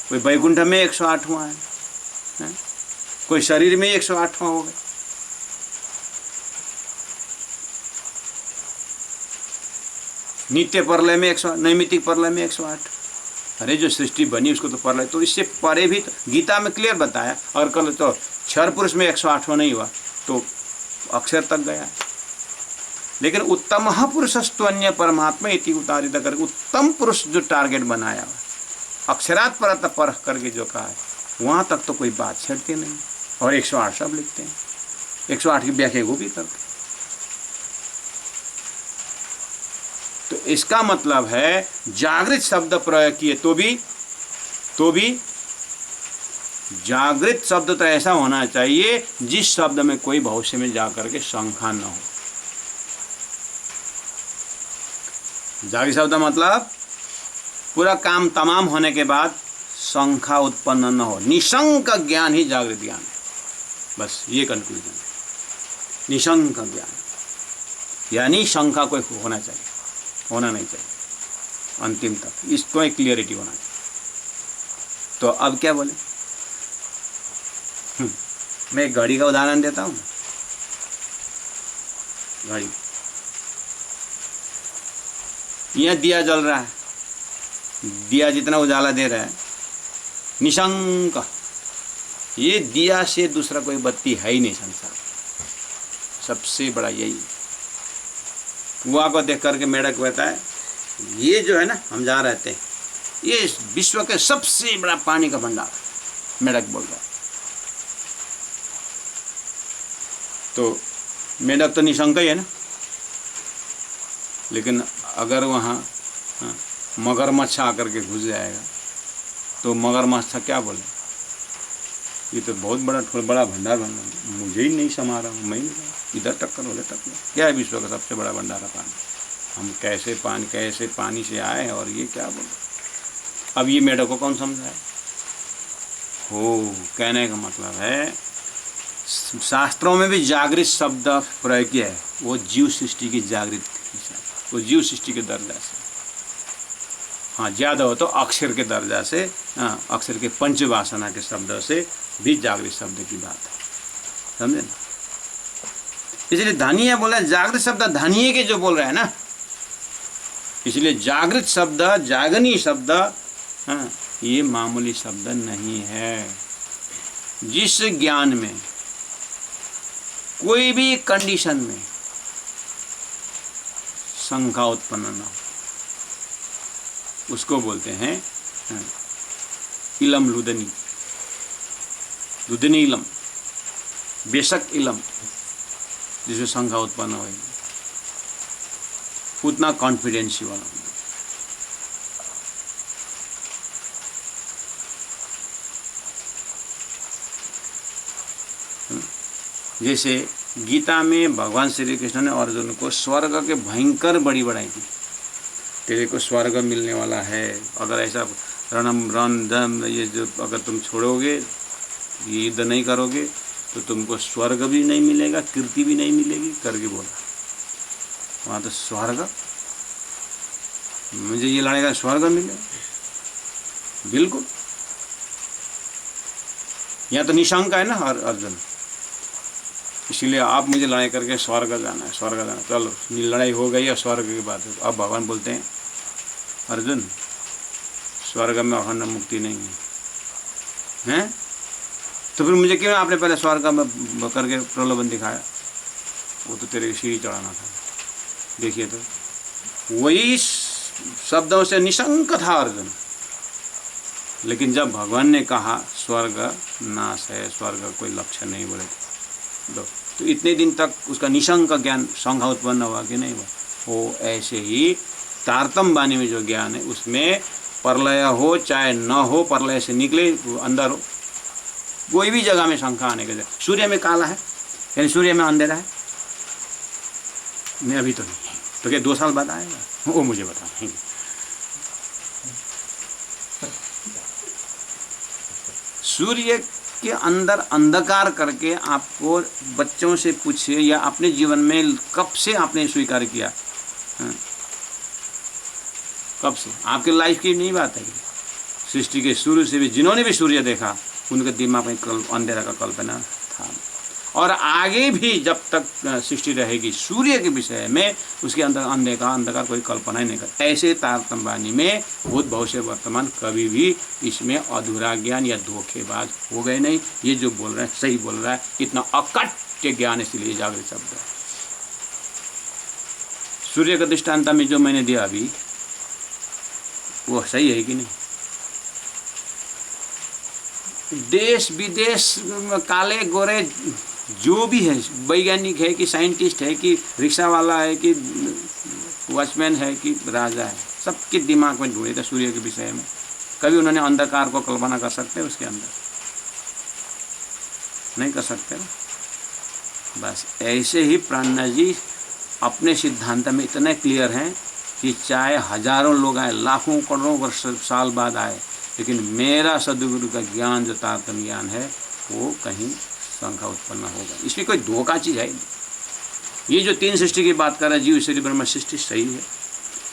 कोई वैकुंठ में 108वां है, कोई शरीर में 108वां हो गया। नित्य परलय में 100, नैमित्तिक परलय में 108। अरे जो सृष्टि बनी उसको तो परलय, तो इससे परे भी तो गीता में क्लियर बताया। और कल तो क्षर पुरुष में 108वां नहीं हुआ तो अक्षर तक गया। लेकिन उत्तम पुरुषस्त्वन्य परमात्मा इति उतारित करके उत्तम पुरुष जो टारगेट बनाया हुआ, अक्षरात परत परख करके जो कहा है, वहाँ तक तो कोई बात छेड़ते नहीं, और 108 सब लिखते हैं, 108 की व्याख्या वो भी करते। तो इसका मतलब है जागृत शब्द प्रयोग किए तो भी जागृत शब्द तो ऐसा होना चाहिए जिस शब्द में कोई भविष्य में जाकर के शंका न हो। जागृत शब्द मतलब पूरा काम तमाम होने के बाद शंका उत्पन्न न हो, निशंक ज्ञान ही जागृत ज्ञान है। बस ये कंक्लूजन है, निशंक ज्ञान, यानी शंका कोई होना चाहिए, होना नहीं चाहिए। अंतिम तक, इसको एक क्लियरिटी होना चाहिए। तो अब क्या बोले, मैं एक घड़ी का उदाहरण देता हूँ। घड़ी, यह दिया जल रहा है, दिया जितना उजाला दे रहा है निशंक, ये दिया से दूसरा कोई बत्ती है ही नहीं संसार, सबसे बड़ा यही। कुआं को देख करके मेढक कहता है ये जो है ना, हम जहाँ रहते हैं ये विश्व के सबसे बड़ा पानी का भंडार, मेढक बोल रहा है। तो मेढक तो निशंक ही है ना, लेकिन अगर वहाँ मगरमच्छ आकर के घुस जाएगा तो मगरमच्छ क्या बोले, ये तो बहुत बड़ा भंडार बन रहा, मुझे ही नहीं समा रहा हूँ, मैं नहीं, इधर टक्कर उधर टक्कर, क्या है विश्व का सबसे बड़ा भंडार है पानी, हम कैसे पानी से आए और ये क्या बोले। अब ये मेढक को कौन समझाए। हो, कहने का मतलब है शास्त्रों में भी जागृत शब्द प्रयोग किया है, वो जीव सृष्टि की जागृत, वो जीव सृष्टि के दर्जा से, हाँ ज़्यादा हो तो अक्षर के दर्जा से, हाँ अक्षर के पंचवासना के शब्दों से भी जागृत शब्द की बात है, समझे ना। इसलिए धनिया बोला, जागृत शब्द धनिये के जो बोल रहे हैं ना, इसलिए जागृत शब्द, जागनी शब्द, हाँ ये मामूली शब्द नहीं है। जिस ज्ञान में कोई भी कंडीशन में शंका उत्पन्न न हो, उसको बोलते हैं इलम लुदनी, लुदनी इलम, बेशक इलम, जिसमें शंका उत्पन्न होगी उतना कॉन्फिडेंसी वाला। जैसे गीता में भगवान श्री कृष्ण ने अर्जुन को स्वर्ग के भयंकर बड़ी बढ़ाई थी, तेरे को स्वर्ग मिलने वाला है, अगर ऐसा रण दम ये जो अगर तुम छोड़ोगे, ये युद्ध नहीं करोगे तो तुमको स्वर्ग भी नहीं मिलेगा, कीर्ति भी नहीं मिलेगी करके बोला। वहाँ तो स्वर्ग, मुझे ये लड़ेगा स्वर्ग मिलेगा, बिल्कुल। यहाँ तो निशंका है ना अर्जुन, इसीलिए आप मुझे लड़ाई करके स्वर्ग जाना है, स्वर्ग जाना, चलो लड़ाई हो गई है, स्वर्ग की बात है। अब भगवान बोलते हैं अर्जुन स्वर्ग में अखंड मुक्ति नहीं है, हैं? तो फिर मुझे क्यों आपने पहले स्वर्ग में करके प्रलोभन दिखाया, वो तो तेरे सीढ़ी चढ़ाना था। देखिए तो वही शब्दों से निशंक था अर्जुन, लेकिन जब भगवान ने कहा स्वर्ग नाश है, स्वर्ग कोई लक्ष्य नहीं बोले तो इतने दिन तक उसका निशंक ज्ञान शंका उत्पन्न हुआ कि नहीं हुआ। वो ऐसे ही तारतम वाणी में जो ज्ञान है उसमें प्रलय हो चाहे न हो, प्रलय से निकले अंदर हो, कोई भी जगह में शंका आने के, सूर्य में काला है यानी सूर्य में अंधेरा है, मैं अभी तो नहीं, तो क्या 2 साल बाद आएगा, वो मुझे बताएंगे। सूर्य के अंदर अंधकार करके आपको बच्चों से पूछिए या अपने जीवन में कब से आपने स्वीकार किया, कब से, आपके लाइफ की नहीं बात है, सृष्टि के शुरू से भी जिन्होंने भी सूर्य देखा उनके दिमाग में अंधेरा का कल्पना था, और आगे भी जब तक सृष्टि रहेगी सूर्य के विषय में उसके अंदर अंधकार कोई कल्पना ही नहीं कर। ऐसे तारतम्य वाणी में भूत भविष्य वर्तमान कभी भी इसमें अधूरा ज्ञान या धोखेबाज हो गए नहीं। ये जो बोल रहे हैं सही बोल रहा है, इतना अकट्य ज्ञान, इसलिए जागृत शब्द है। सूर्य का दृष्टांत में जो मैंने दिया अभी वो सही है कि नहीं। देश विदेश काले गोरे जो भी है, वैज्ञानिक है कि साइंटिस्ट है कि रिक्शा वाला है कि वॉचमैन है कि राजा है, सबके दिमाग में ढूंढे थे सूर्य के विषय में। कभी उन्होंने अंधकार को कल्पना कर सकते हैं उसके अंदर? नहीं कर सकते ना। बस ऐसे ही प्राणनाथ जी अपने सिद्धांत में इतने क्लियर हैं कि चाहे हजारों लोग आए, लाखों करोड़ों वर्ष साल बाद आए, लेकिन मेरा सदगुरु का ज्ञान जो तारतम्य ज्ञान है वो कहीं शंका उत्पन्न होगा। इसमें कोई धोखा चीज़ है नहीं। ये जो 3 सृष्टि की बात कर रहा है, जीव ईश्वरी ब्रह्म सृष्टि सही है,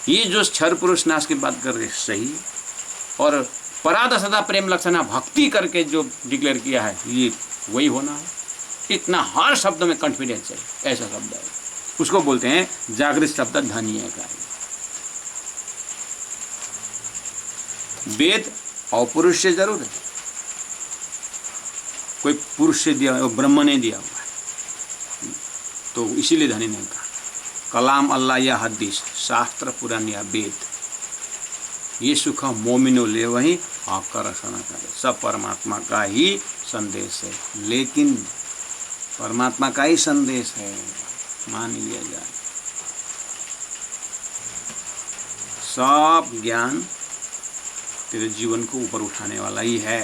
ये जो क्षर पुरुष नाश की बात कर रहे सही है, और पराध सदा प्रेम लक्षणा भक्ति करके जो डिक्लेयर किया है ये वही होना है। इतना हर शब्द में कॉन्फिडेंस है, ऐसा शब्द है, उसको बोलते हैं जागृत शब्द धन्य का। वेद अपुरुष से जरूर है, कोई पुरुष से दिया हुआ, ब्रह्म ने दिया हुआ है, तो इसीलिए धनी ने कहा कलाम अल्लाह या हदीस शास्त्र पुराण या वेद ये सुख मोमिनो ले वही आकर्षण करे, सब परमात्मा का ही संदेश है। लेकिन परमात्मा का ही संदेश है, मान लिया जाए। सब ज्ञान तेरे जीवन को ऊपर उठाने वाला ही है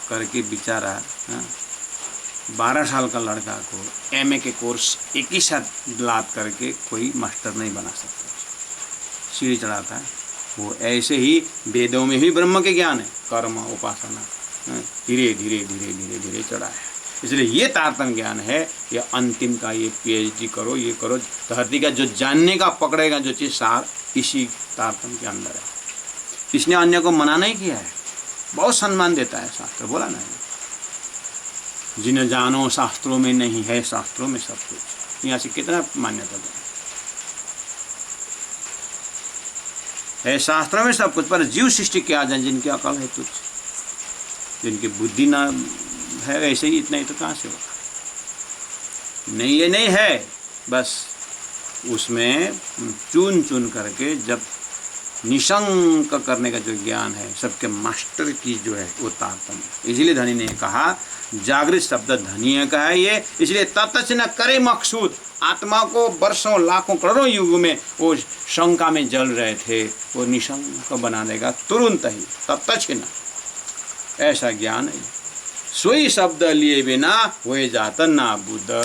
करके बेचारा 12 साल का लड़का को एमए के कोर्स एक ही साथ लाद करके कोई मास्टर नहीं बना सकता, सीढ़ी चढ़ाता है। वो ऐसे ही वेदों में भी ब्रह्म के ज्ञान है, कर्म उपासना धीरे धीरे धीरे धीरे धीरे चढ़ा है। इसलिए ये तारतम्य ज्ञान है, ये अंतिम का, ये पीएचडी करो, ये करो, धरती का जो जानने का पकड़ेगा जो चीज़ सार इसी तारतम्य के अंदर है। इसने अन्य को मना नहीं किया है, बहुत सम्मान देता है शास्त्र, बोला ना जिन्हें जानो शास्त्रों में नहीं है शास्त्रों में सब कुछ, यहाँ से कितना मान्यता है शास्त्रों में सब कुछ। पर जीव सृष्टि क्या जान, जिनकी अकल है तुझ, जिनकी बुद्धि ना है, ऐसे ही इतना ही तो कहाँ से होगा। नहीं ये नहीं है, बस उसमें चुन चुन करके जब निशंक करने का जो ज्ञान है सबके मास्टर की जो है वो तारतम्य। इसलिए धनी ने कहा जागृत शब्द धनी का है ये, इसलिए तत्च न करे मकसूद। आत्मा को वर्षों लाखों करोड़ों युग में वो शंका में जल रहे थे, वो निशंक बना देगा तुरंत ही, तत्च न, ऐसा ज्ञान है। सोई शब्द लिए बिना हुए जाता ना बुद्ध।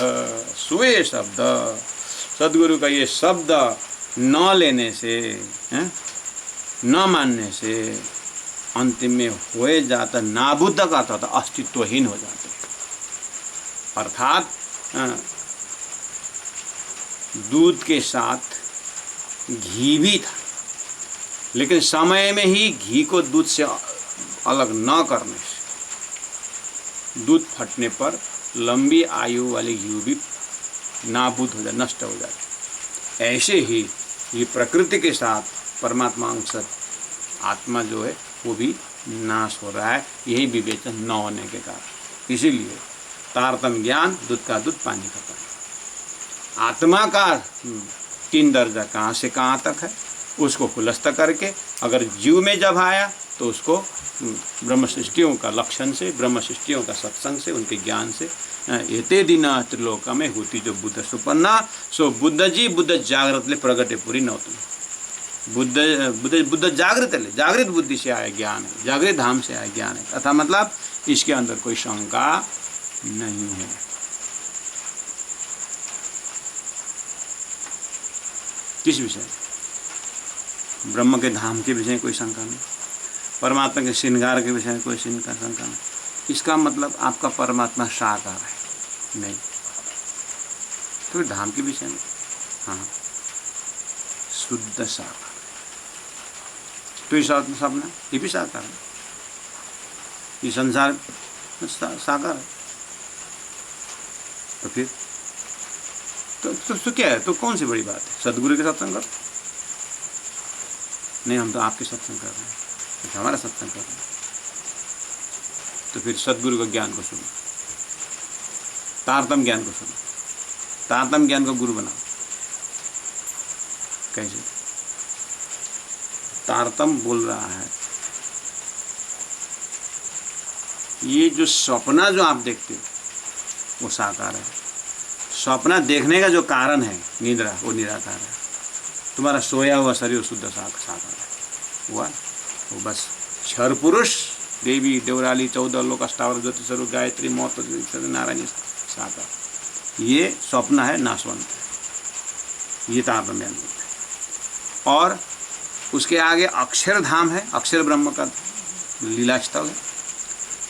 सोए शब्द, सदगुरु का ये शब्द न लेने से, न मानने से अंतिम में हुए जाता नाबुद्ध का था, अस्तित्वहीन हो जाते। अर्थात दूध के साथ घी भी था, लेकिन समय में ही घी को दूध से अलग न करने से दूध फटने पर लंबी आयु वाली घी भी नाबुद हो जाए, नष्ट हो जाए। ऐसे ही ये प्रकृति के साथ परमात्मा अंश आत्मा जो है वो भी नाश हो रहा है, यही विवेचन न होने के कारण। इसीलिए तारतम्य ज्ञान दूध का दूध पानी का पानी। आत्मा का 3 दर्जा कहाँ से कहाँ तक है उसको खुलस्त करके अगर जीव में जब आया तो उसको ब्रह्म सृष्टियों का लक्षण से, ब्रह्म सृष्टियों का सत्संग से, उनके ज्ञान से एते दिन त्रिलोक में होती जो बुद्ध सुपन्ना सो बुद्ध जी बुद्ध जागृत ले प्रगटे पूरी नौतुम। बुद्ध जागृत ले, जागृत बुद्धि से आया ज्ञान है, जागृत धाम से आया ज्ञान है, अथा मतलब इसके अंदर कोई शंका नहीं है। किस विषय? ब्रह्म के धाम के विषय कोई शंका नहीं, परमात्मा के श्रृंगार के विषय में कोई शंका नहीं। इसका मतलब आपका परमात्मा साकार है नहीं, तो धाम के विषय में हाँ शुद्ध साकार। तो इस सब ये भी साकार है, ये संसार साकार है। तो फिर तो क्या है, तो कौन सी बड़ी बात है? सदगुरु के सत्संग करो। नहीं, हम तो आपके सत्संग कर रहे हैं, तो हमारा सत्संग कर रहे हैं। तो फिर सदगुरु के ज्ञान को सुनो, तारतम्य ज्ञान को सुनो, तारतम्य ज्ञान को गुरु बनाओ। कैसे? तारतम्य बोल रहा है ये जो सपना जो आप देखते हो वो साकार है। सपना देखने का जो कारण है निद्रा, वो निराकार है। तुम्हारा सोया हुआ शरीर शुद्ध साकार है हुआ, वो बस क्षर पुरुष देवी देवराली 14 लोक अष्टावर ज्योति स्वरूप गायत्री मौत नारायणी साकार, ये स्वप्न है, नाशवंत है, ये तारतम्य है। और उसके आगे अक्षरधाम है, अक्षर ब्रह्म का लीला स्थल है।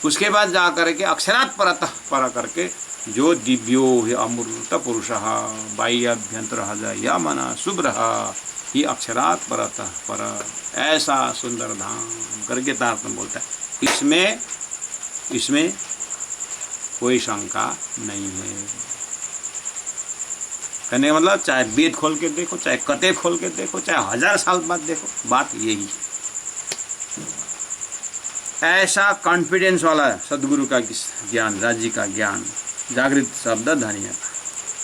उसके बाद जा करके अक्षरात् परतः पर करके जो दिव्यो है अमृत पुरुष बाह्याभ्यंतर या मना शुभ्र ये अक्षरात् परतः पर, ऐसा सुंदर धाम करके तारतम्य बोलता है। इसमें कोई शंका नहीं है। कहने का मतलब चाहे वेद खोल के देखो, चाहे कते खोल के देखो, चाहे 1000 साल बाद देखो, बात यही है। ऐसा कॉन्फिडेंस वाला सदगुरु का ज्ञान, राज्य का ज्ञान, जागृत शब्द धन्य,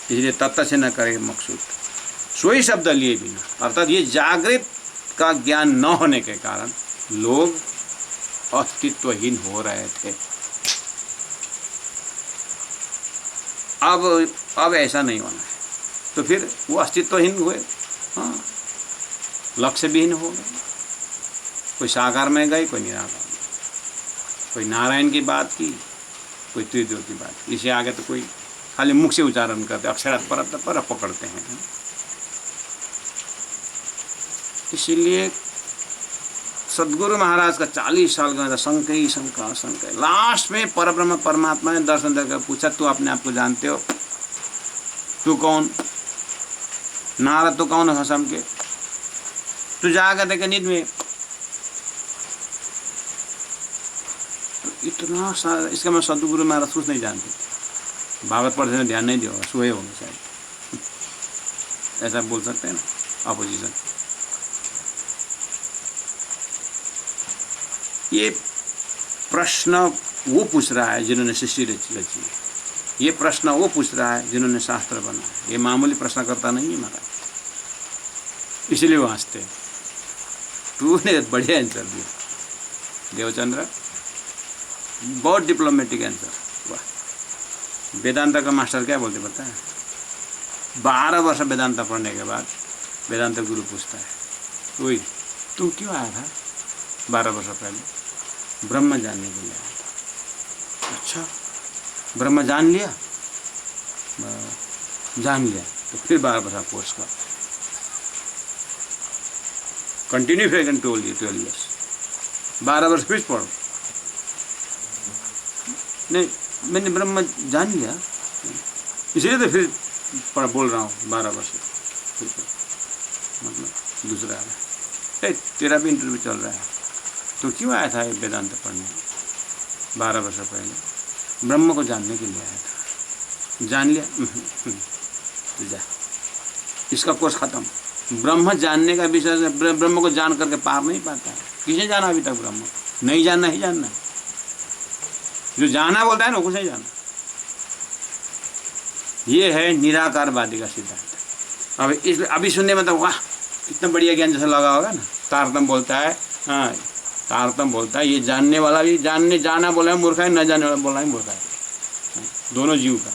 इसलिए तत्व से न करे मकसूद, सोई शब्द लिए बिना, अर्थात ये जागृत का ज्ञान न होने के कारण लोग अस्तित्वहीन हो रहे थे। अब ऐसा नहीं होना है, तो फिर वो अस्तित्वहीन हुए, हाँ, लक्ष्य विहीन हो गए। कोई साकार में गए, कोई निराकार में, कोई नारायण की बात की, कोई त्रिदेव की बात की, इसे आगे तो कोई खाली मुख से उच्चारण करते, अक्षरात् परतः पर पकड़ते हैं। इसीलिए सदगुरु महाराज का 40 साल का शंका ही शंका। लास्ट में परब्रह्म परमात्मा ने दर्शन देकर पूछा, तू अपने आप को जानते हो? तू कौन? नारद तो कौन हसम के? तू जागा देखे नींद में? तो इतना सारा, इसका मैं सदगुरु महाराज कुछ नहीं जानते थे। भागवत पढ़ने में ध्यान नहीं दिया, सोए होंगे शायद, ऐसा बोल सकते हैं ना अपोजिशन। ये प्रश्न वो पूछ रहा है जिन्होंने सृष्टि रची, ये प्रश्न वो पूछ रहा है जिन्होंने शास्त्र बनाया। ये मामूली प्रश्न करता नहीं है महाराज, इसलिए वो हंसते हैं। तूने बढ़िया आंसर दिया देवचंद्र, बहुत डिप्लोमेटिक आंसर। वाह। वेदांत का मास्टर क्या बोलते पता है? 12 वर्ष वेदांत पढ़ने के बाद वेदांत गुरु पूछता है, वही तू क्यों आया था 12 वर्ष पहले? ब्रह्म जानने के लिए आया था। अच्छा, ब्रह्म जान लिया? जान लिया, तो फिर 12 वर्ष कोर्स का कंटिन्यू फिर 12 years, 12 वर्ष फिर पढ़ो। नहीं, मैंने ब्रह्म जान लिया, इसलिए तो फिर बोल रहा हूँ 12 वर्ष। मतलब दूसरा है, तेरा भी इंटरव्यू चल रहा है, तो क्यों आया था वेदांत पढ़ने 12 वर्ष पहले? ब्रह्म को जानने के लिए आया था। जान लिया? तो जा, इसका कोर्स खत्म। ब्रह्म जानने का विषय से ब्रह्म को जान करके पार नहीं पाता है। किसे जाना अभी तक ब्रह्म? नहीं जानना ही जानना। जो जाना बोलता है ना, कुछ नहीं जाना। ये है निराकारवादी का सिद्धांत। अब अभी सुनने में तो वाह कितना बढ़िया ज्ञान जैसा लगा होगा ना। तारतम्य बोलता है, हाँ, तारतम्य बोलता है, ये जानने वाला भी जाना बोला है मूर्ख है, न जाने वाला बोला है मूर्ख है, दोनों जीव का।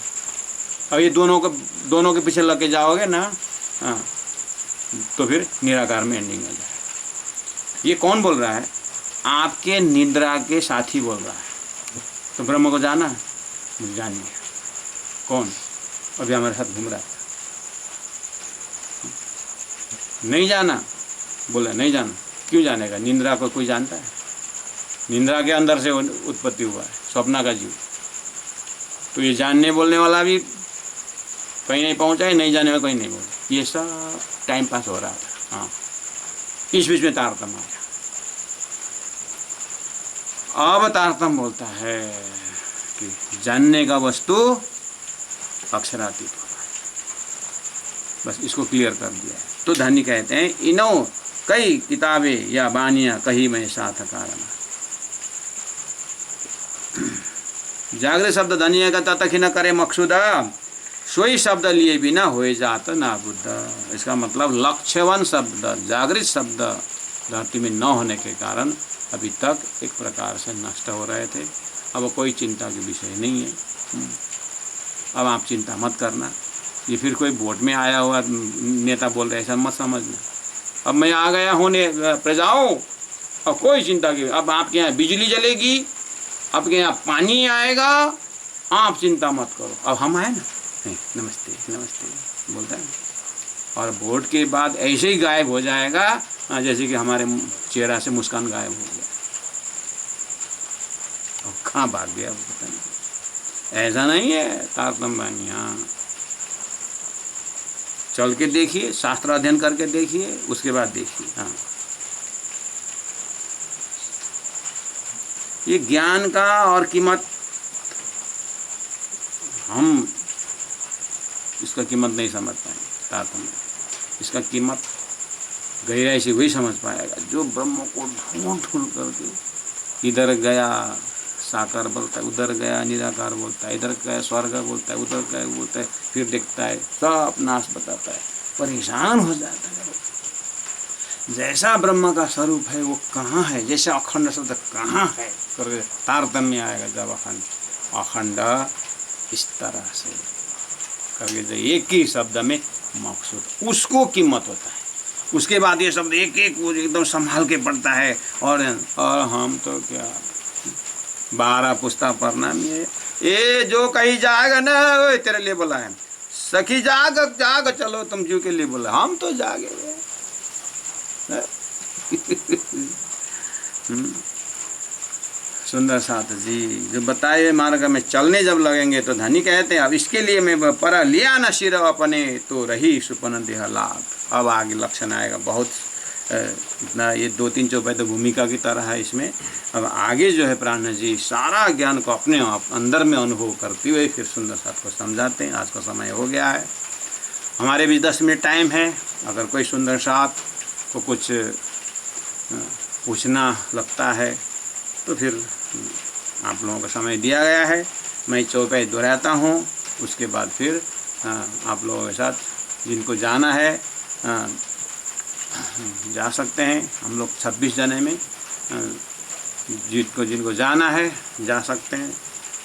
अब ये दोनों के पीछे लग के जाओगे ना, हाँ, तो फिर निराकार में एंडिंग हो जाए। ये कौन बोल रहा है? आपके निद्रा के साथी बोल रहा है। तो ब्रह्म को जाना? जान लिया। कौन? अभी हमारे साथ घूम रहा है। नहीं जाना? बोला नहीं जाना। क्यों जानेगा? निद्रा को कोई जानता है? निद्रा के अंदर से उत्पत्ति हुआ है, स्वप्न का जीव। तो ये जानने बोलने वाला भी कहीं नहीं पहुंचा है, नहीं जाने में कहीं नहीं पहुंचा। ये सब टाइम पास हो रहा था। हाँ, इस बीच में तारतम्य आ गया। अब तारतम्य बोलता है कि जानने का वस्तु अक्षरातीत होगा। बस इसको क्लियर कर दिया है। तो धनी कहते हैं, इनो कई किताबें या बानियां कही मैं साथ कारण। जागृत शब्द धनिया का ततखि न करे मकसूदा, सोई शब्द लिए बिना होए जात ना बुद्ध। इसका मतलब लक्ष्यवन शब्द, जागृत शब्द धरती में न होने के कारण अभी तक एक प्रकार से नष्ट हो रहे थे। अब कोई चिंता के विषय नहीं है। अब आप चिंता मत करना। ये फिर कोई वोट में आया हुआ नेता बोल रहे ऐसा मत समझना। अब मैं आ गया हूँ प्रजाओं, अब कोई चिंता की, अब आपके यहाँ बिजली जलेगी, आपके यहाँ पानी आएगा, आप चिंता मत करो। अब हम आए ना, नमस्ते नमस्ते बोलता है, और वोट के बाद ऐसे ही गायब हो जाएगा जैसे कि हमारे चेहरा से मुस्कान गायब हो गया। अब कहाँ भाग गया वो पता नहीं। ऐसा नहीं है तारतम्य। चल के देखिए, शास्त्र अध्ययन करके देखिए, उसके बाद देखिए। हाँ, ये ज्ञान का और कीमत, हम इसका कीमत नहीं समझ पाएंगे तारतम्य। इसका कीमत गहराई से वही समझ पाएगा जो ब्रह्म को ढूंढ ढूंढ करके, इधर गया साकार बोलता है, उधर गया निराकार बोलता है, इधर गया स्वर्ग बोलता है, उधर गया बोलता है, फिर देखता है सब नाश बताता है, परेशान हो जाता है। जैसा ब्रह्म का स्वरूप है वो कहाँ है, जैसा अखंड शब्द कहाँ है करके तारतम्य आएगा। जब अखंड अखंड इस तरह से करके जो एक ही शब्द में मकसूद, उसको कीमत होता है। उसके बाद ये शब्द एक एक वो एकदम संभाल के पढ़ता है। और हम तो क्या 12 पुस्तक पढ़ना में, ये जो कहीं जाएगा ना वो तेरे लिए बोला है, सखी जाग जाग चलो तुम जीव के लिए बोला, हम तो जागे। सुंदर साथ जी जो बताए मार्ग में चलने जब लगेंगे तो धनी कहते हैं अब इसके लिए मैं पर लिया न शिर अपने तो रही सुपन देह लाभ। अब आगे लक्षण आएगा बहुत इतना, ये 2-3 चौपाई तो भूमिका की तरह है इसमें। अब आगे जो है प्राण जी सारा ज्ञान को अपने आप अंदर में अनुभव करते हुए फिर सुंदर साथ को समझाते हैं। आज का समय हो गया है, हमारे भी 10 मिनट टाइम है। अगर कोई सुंदर साथ को कुछ पूछना लगता है तो फिर आप लोगों का समय दिया गया है, मैं चौपाई दोहराता हूँ। उसके बाद फिर आप लोगों के साथ जिनको जाना है जा सकते हैं। हम लोग 26 जने में जिनको जाना है जा सकते हैं।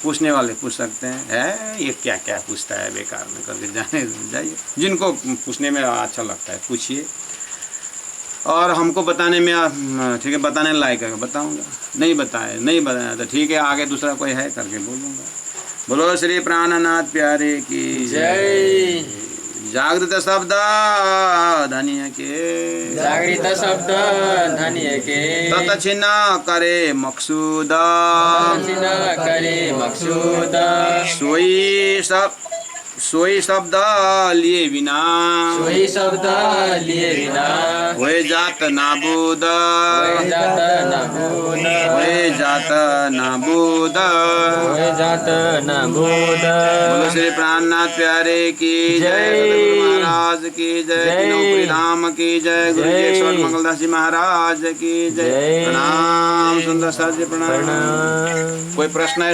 पूछने वाले पूछ सकते हैं, है ये क्या क्या पूछता है बेकार में करके जाने जाइए। जिनको पूछने में अच्छा लगता है पूछिए, और हमको बताने में ठीक है, बताने लायक है बताऊंगा, नहीं बताया तो ठीक है, आगे दूसरा कोई है करके बोलूँगा। बोलो श्री प्राणनाथ प्यारे की जय। जागृत शब्द धनिय के, जागृत शब्द धनिय के, तत छिन्न करे मकसूद, छिन्न करे मकसूद, सोई शब्द लिए बिना, सोई शब्द लिए बिना, वे जात नाबूद, वे जात नाबूद, वे जात नाबूद, वे जात नाबूद। बोलो श्री प्राणनाथ प्यारे की जय, सतगुरु महाराज की जय, तीनों धाम की जय, गुरु जी स्वर मंगलदास जी महाराज की जय। प्रणाम सुंदर सर जी, प्रणाम। कोई प्रश्न है?